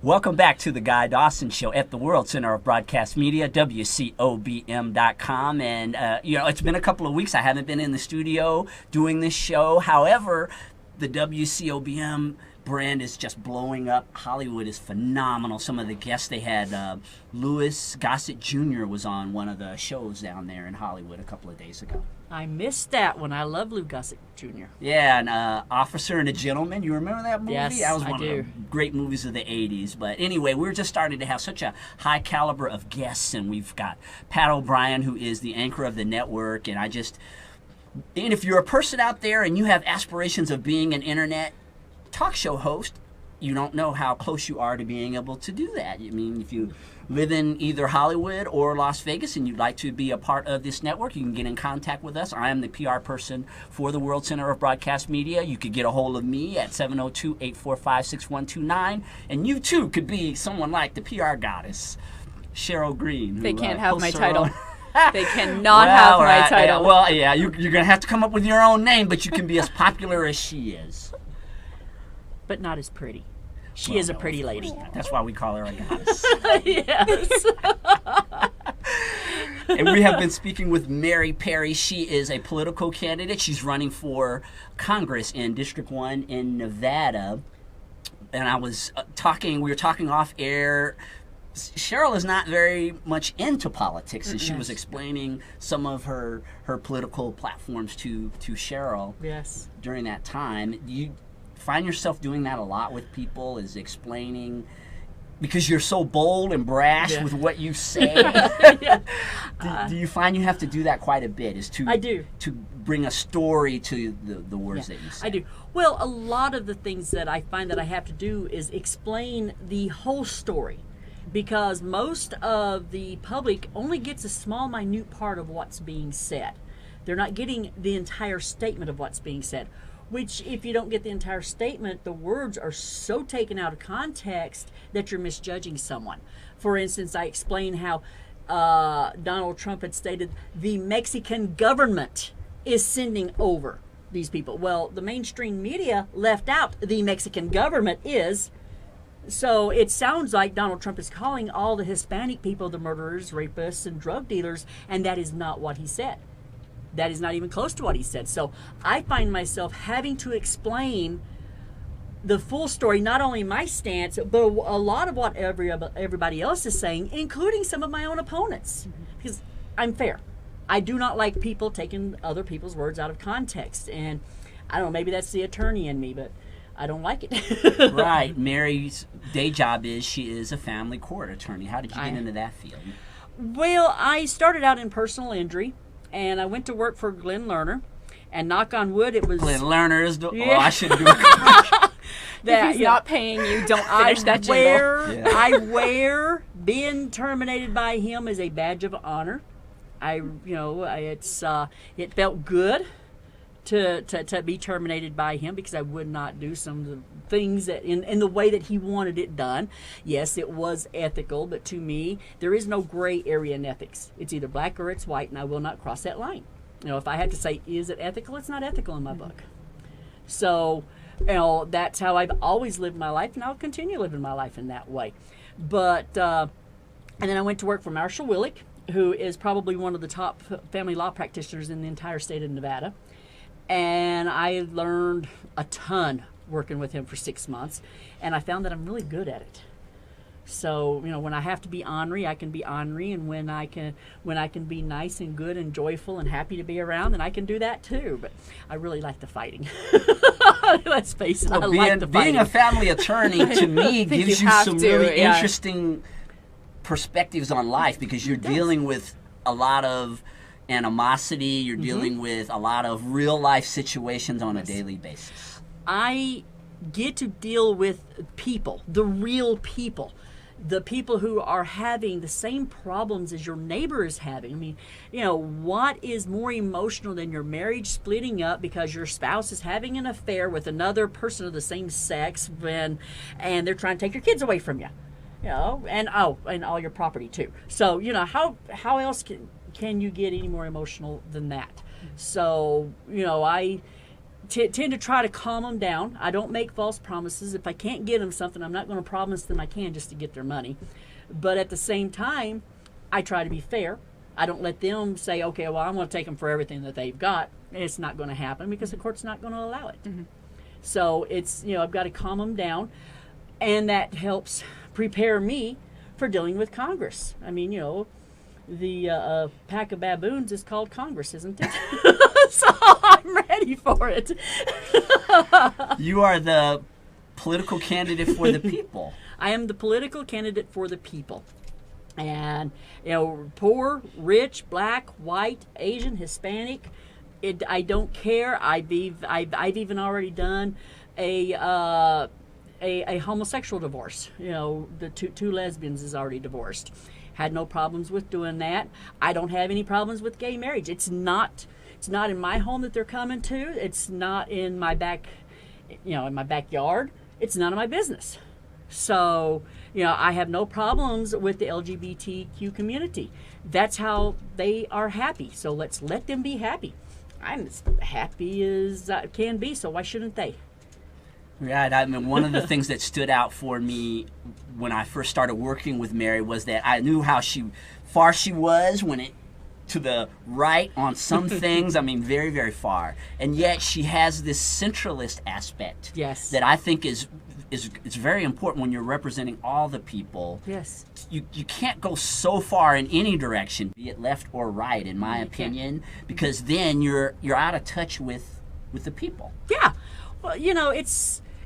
Welcome back to the Guy Dawson Show at the World Center of Broadcast Media, WCOBM.com. And, it's been a couple of weeks. I haven't been in the studio doing this show. However, the WCOBM brand is just blowing up. Hollywood is phenomenal. Some of the guests they had, Louis Gossett Jr. was on one of the shows down there in Hollywood a couple of days ago. I missed that one. I love Lou Gossett Jr. Yeah, and Officer and a Gentleman. You remember that movie? Yes, that was one I do. of the great movies of the 80s. But anyway, we're just starting to have such a high caliber of guests, and we've got Pat O'Brien, who is the anchor of the network, and if you're a person out there and you have aspirations of being an internet talk show host, you don't know how close you are to being able to do that. I mean, if you live in either Hollywood or Las Vegas and you'd like to be a part of this network, you can get in contact with us. I am the PR person for the World Center of Broadcast Media. You could get a hold of me at 702-845-6129. And you, too, could be someone like the PR goddess, Cheryl Green. They can't have my posts her title. own- They cannot have my title. You're going to have to come up with your own name, but you can be as popular as she is. But not as pretty. She is a pretty lady. That's why we call her a goddess. Yes. And we have been speaking with Mary Perry. She is a political candidate. She's running for Congress in District 1 in Nevada. And we were talking off air. Cheryl is not very much into politics, and she was explaining some of her political platforms to Cheryl during that time. You find yourself doing that a lot with people, is explaining, because you're so bold and brash with what you say. Do you find you have to do that quite a bit? I do. To bring a story to the words that you say. I do. Well, a lot of the things that I find that I have to do is explain the whole story, because most of the public only gets a small, minute part of what's being said. They're not getting the entire statement of what's being said. Which, if you don't get the entire statement, the words are so taken out of context that you're misjudging someone. For instance, I explain how Donald Trump had stated the Mexican government is sending over these people. Well, the mainstream media left out the Mexican government is. So it sounds like Donald Trump is calling all the Hispanic people the murderers, rapists, and drug dealers, and that is not what he said. That is not even close to what he said. So I find myself having to explain the full story, not only my stance, but a lot of what everybody else is saying, including some of my own opponents. Because I'm fair. I do not like people taking other people's words out of context. And I don't know, maybe that's the attorney in me, but I don't like it. Right. Mary's day job is she is a family court attorney. How did you get into that field? Well, I started out in personal injury. And I went to work for Glenn Lerner, and knock on wood, it was... Glenn Lerner is the... Oh, I should do it. If he's not paying you, don't finish that jingle. I wear being terminated by him as a badge of honor. It felt good to be terminated by him, because I would not do some of the things that in the way that he wanted it done. Yes, it was ethical, but to me, there is no gray area in ethics. It's either black or it's white, and I will not cross that line. If I had to say, is it ethical? It's not ethical in my book. So, that's how I've always lived my life, and I'll continue living my life in that way. But, and then I went to work for Marshall Willick, who is probably one of the top family law practitioners in the entire state of Nevada. And I learned a ton working with him for 6 months, and I found that I'm really good at it. So, when I have to be ornery, I can be ornery, and when I can be nice and good and joyful and happy to be around, then I can do that too. But I really like the fighting. Let's face it, I like the fighting. Being a family attorney, to me, gives you some really interesting perspectives on life, because you're dealing with a lot of animosity, you're dealing with a lot of real life situations on a daily basis. I get to deal with people, the real people. the people who are having the same problems as your neighbor is having. I mean, what is more emotional than your marriage splitting up because your spouse is having an affair with another person of the same sex and they're trying to take your kids away from you, and all your property too. So, how else can you get any more emotional than that? So, I tend to try to calm them down. I don't make false promises. If I can't get them something, I'm not going to promise them I can just to get their money. But at the same time, I try to be fair. I don't let them say, okay, well, I'm going to take them for everything that they've got. It's not going to happen because the court's not going to allow it. Mm-hmm. So it's, I've got to calm them down. And that helps prepare me for dealing with Congress. I mean, the pack of baboons is called Congress, isn't it? So I'm ready for it. You are the political candidate for the people. I am the political candidate for the people. And, poor, rich, black, white, Asian, Hispanic, I don't care. I've even already done a homosexual divorce. The two lesbians is already divorced. Had no problems with doing that. I don't have any problems with gay marriage. It's not in my home that they're coming to. It's not in my in my backyard. It's none of my business. So, I have no problems with the LGBTQ community. That's how they are happy. So let's let them be happy. I'm as happy as I can be, so why shouldn't they? Right. I mean, one of the things that stood out for me when I first started working with Mary was that I knew how far she was to the right on some things. I mean, very, very far. And yet she has this centralist aspect. Yes. That I think is very important when you're representing all the people. Yes. You can't go so far in any direction, be it left or right, in my opinion, because then you're out of touch with the people. Yeah. Well,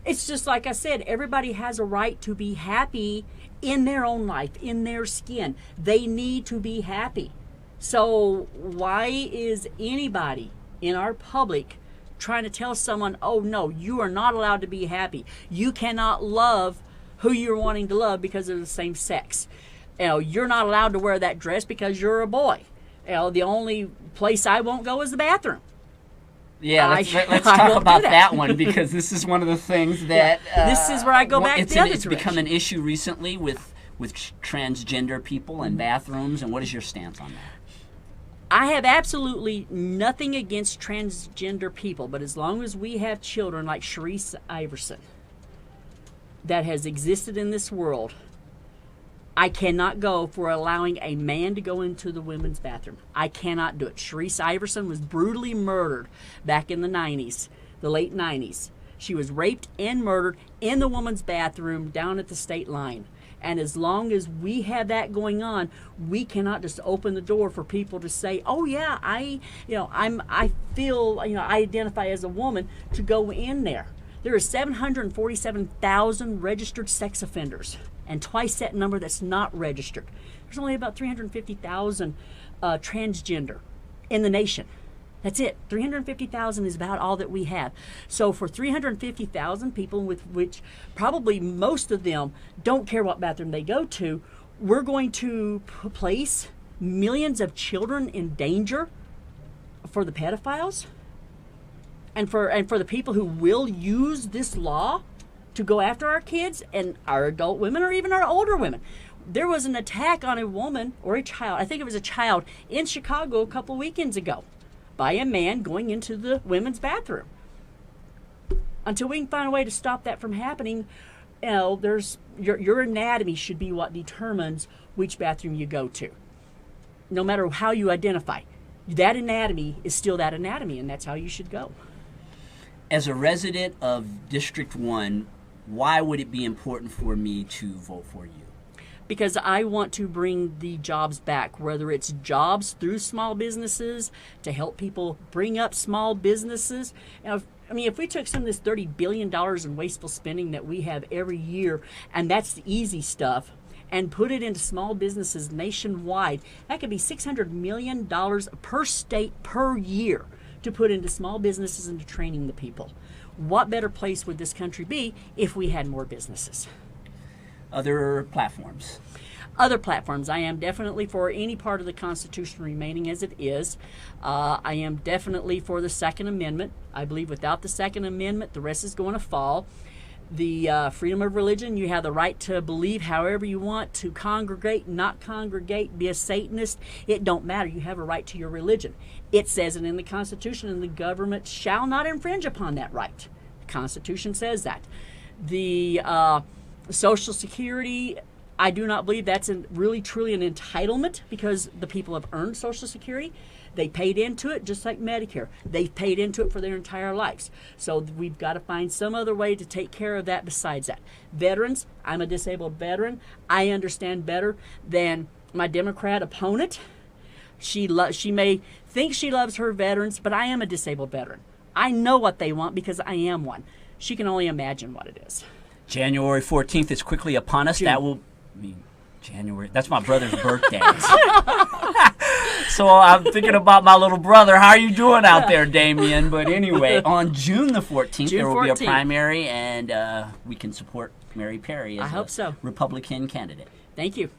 it's just like I said, everybody has a right to be happy in their own life, in their skin. They need to be happy. So why is anybody in our public trying to tell someone, oh no, you are not allowed to be happy. You cannot love who you're wanting to love because of the same sex. You're not allowed to wear that dress because you're a boy. The only place I won't go is the bathroom. Yeah, let's talk about that one, because this is one of the things that... this is where I go back the other It's become an issue recently with transgender people and bathrooms, and what is your stance on that? I have absolutely nothing against transgender people, but as long as we have children like Sharice Iverson that has existed in this world, I cannot go for allowing a man to go into the women's bathroom. I cannot do it. Sharice Iverson was brutally murdered back in the 90s, the late 90s. She was raped and murdered in the women's bathroom down at the state line. And as long as we have that going on, we cannot just open the door for people to say, "Oh yeah, I feel, I identify as a woman," to go in there. There are 747,000 registered sex offenders, and twice that number that's not registered. There's only about 350,000 transgender in the nation. That's it. 350,000 is about all that we have. So for 350,000 people, with which probably most of them don't care what bathroom they go to, we're going to place millions of children in danger for the pedophiles and for the people who will use this law to go after our kids and our adult women or even our older women. There was an attack on a woman or a child, I think it was a child, in Chicago a couple weekends ago, by a man going into the women's bathroom. Until we can find a way to stop that from happening, there's your anatomy should be what determines which bathroom you go to. No matter how you identify, that anatomy is still that anatomy, and that's how you should go. As a resident of District 1, why would it be important for me to vote for you? Because I want to bring the jobs back, whether it's jobs through small businesses to help people bring up small businesses. If we took some of this $30 billion in wasteful spending that we have every year, and that's the easy stuff, and put it into small businesses nationwide, that could be $600 million per state per year to put into small businesses and to training the people. What better place would this country be if we had more businesses? other platforms? Other platforms. I am definitely for any part of the Constitution remaining as it is. I am definitely for the Second Amendment. I believe without the Second Amendment, the rest is going to fall. The freedom of religion, you have the right to believe however you want, to congregate, not congregate, be a Satanist. It don't matter. You have a right to your religion. It says it in the Constitution, and the government shall not infringe upon that right. The Constitution says that. The Social Security, I do not believe that's really truly an entitlement, because the people have earned Social Security. They paid into it just like Medicare. They've paid into it for their entire lives. So we've got to find some other way to take care of that besides that. Veterans, I'm a disabled veteran. I understand better than my Democrat opponent. She may think she loves her veterans, but I am a disabled veteran. I know what they want because I am one. She can only imagine what it is. January 14th is quickly upon us. June. That will mean January. That's my brother's birthday. So I'm thinking about my little brother. How are you doing out there, Damien? But anyway, on June the 14th, there will be a primary, and we can support Mary Perry as a Republican candidate. Thank you.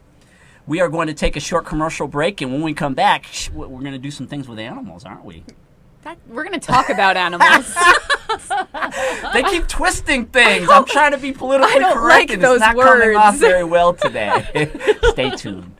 We are going to take a short commercial break, and when we come back, we're going to do some things with animals, aren't we? We're going to talk about animals. They keep twisting things. I'm trying to be politically correct, like and those it's not words. coming off very well today. Stay tuned.